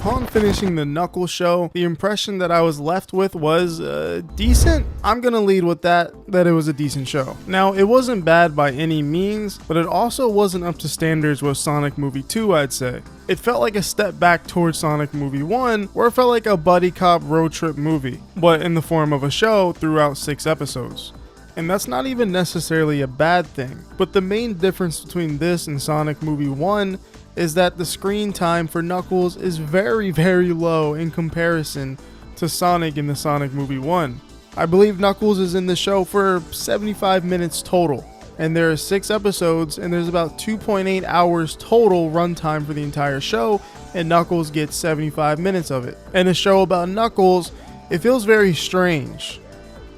upon finishing the Knuckles show, the impression that I was left with was decent. I'm gonna lead with that it was a decent show. Now, it wasn't bad by any means, but it also wasn't up to standards with Sonic Movie 2, I'd say. It felt like a step back towards Sonic Movie 1, where it felt like a buddy cop road trip movie, but in the form of a show throughout 6 episodes. And that's not even necessarily a bad thing, but the main difference between this and Sonic Movie 1 is that the screen time for Knuckles is very, very low in comparison to Sonic in the Sonic Movie 1. I believe Knuckles is in the show for 75 minutes total, and there are 6 episodes, and there's about 2.8 hours total runtime for the entire show, and Knuckles gets 75 minutes of it. In a show about Knuckles, it feels very strange.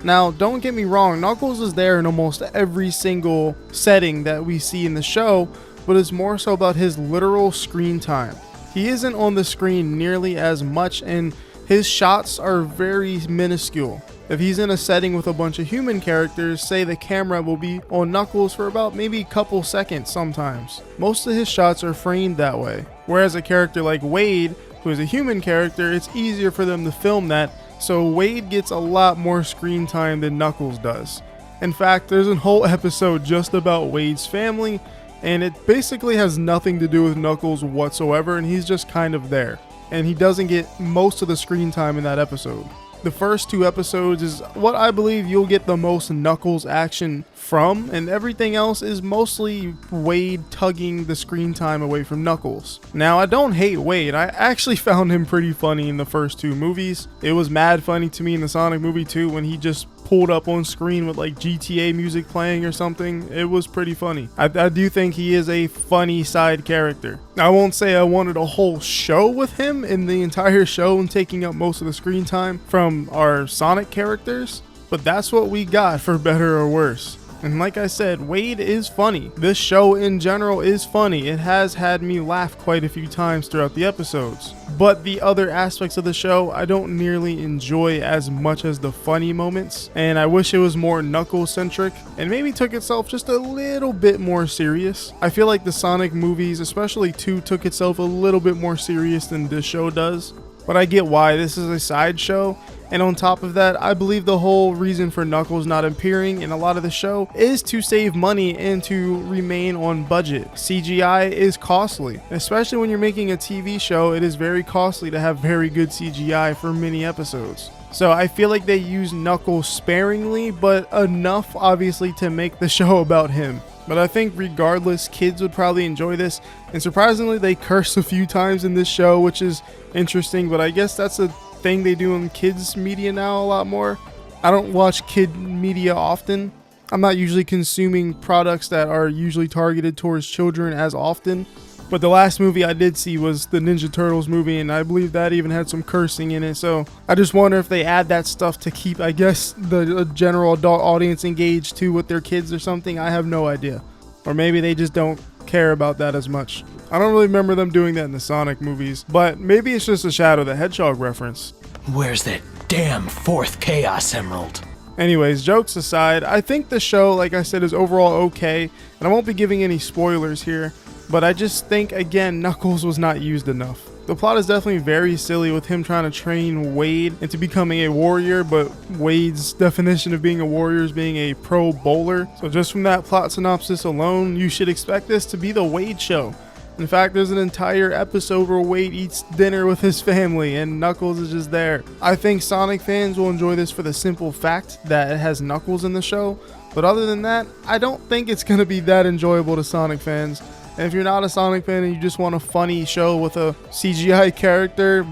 Now, don't get me wrong, Knuckles is there in almost every single setting that we see in the show, but it's more so about his literal screen time. He isn't on the screen nearly as much, and his shots are very minuscule. If he's in a setting with a bunch of human characters, say the camera will be on Knuckles for about maybe a couple seconds sometimes. Most of his shots are framed that way. Whereas a character like Wade, who is a human character, it's easier for them to film that, so Wade gets a lot more screen time than Knuckles does. In fact, there's a whole episode just about Wade's family, and it basically has nothing to do with Knuckles whatsoever, and he's just kind of there. And he doesn't get most of the screen time in that episode. The first 2 episodes is what I believe you'll get the most Knuckles action from, and everything else is mostly Wade tugging the screen time away from Knuckles. Now, I don't hate Wade. I actually found him pretty funny in the first 2 movies. It was mad funny to me in the Sonic movie 2 when he just pulled up on screen with like GTA music playing or something. It was pretty funny. I do think he is a funny side character. I won't say I wanted a whole show with him in the entire show and taking up most of the screen time from our Sonic characters, but that's what we got, for better or worse. And like I said, Wade is funny. This show in general is funny. It has had me laugh quite a few times throughout the episodes. But the other aspects of the show, I don't nearly enjoy as much as the funny moments. And I wish it was more Knuckles-centric and maybe took itself just a little bit more serious. I feel like the Sonic movies, especially 2, took itself a little bit more serious than this show does. But I get why. This is a sideshow. And on top of that, I believe the whole reason for Knuckles not appearing in a lot of the show is to save money and to remain on budget. CGI is costly, especially when you're making a TV show. It is very costly to have very good CGI for many episodes. So I feel like they use Knuckles sparingly, but enough obviously to make the show about him. But I think regardless, kids would probably enjoy this. And surprisingly, they curse a few times in this show, which is interesting, but I guess that's a thing they do in kids media now a lot more. I don't watch kid media often. I'm not usually consuming products that are usually targeted towards children as often. But the last movie I did see was the Ninja Turtles movie, and I believe that even had some cursing in it. So I just wonder if they add that stuff to keep, I guess, the general adult audience engaged too with their kids or something. I have no idea. Or maybe they just don't care about that as much. I don't really remember them doing that in the Sonic movies, but maybe it's just a Shadow the Hedgehog reference. Where's that damn 4th Chaos Emerald? Anyways, jokes aside, I think the show, like I said, is overall okay, and I won't be giving any spoilers here, but I just think, again, Knuckles was not used enough. The plot is definitely very silly with him trying to train Wade into becoming a warrior, but Wade's definition of being a warrior is being a pro bowler. So just from that plot synopsis alone, you should expect this to be the Wade show. In fact, there's an entire episode where Wade eats dinner with his family and Knuckles is just there. I think Sonic fans will enjoy this for the simple fact that it has Knuckles in the show, but other than that, I don't think it's going to be that enjoyable to Sonic fans. And if you're not a Sonic fan and you just want a funny show with a CGI character,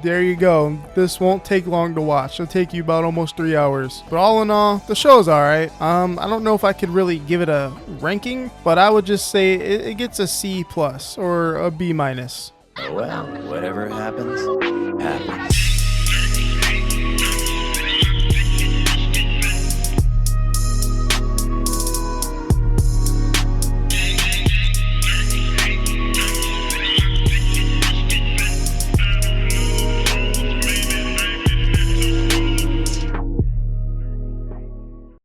there you go. This won't take long to watch. It'll take you about almost 3 hours. But all in all, the show's alright. I don't know if I could really give it a ranking, but I would just say it gets a C+ or a B-. Well, whatever happens, happens.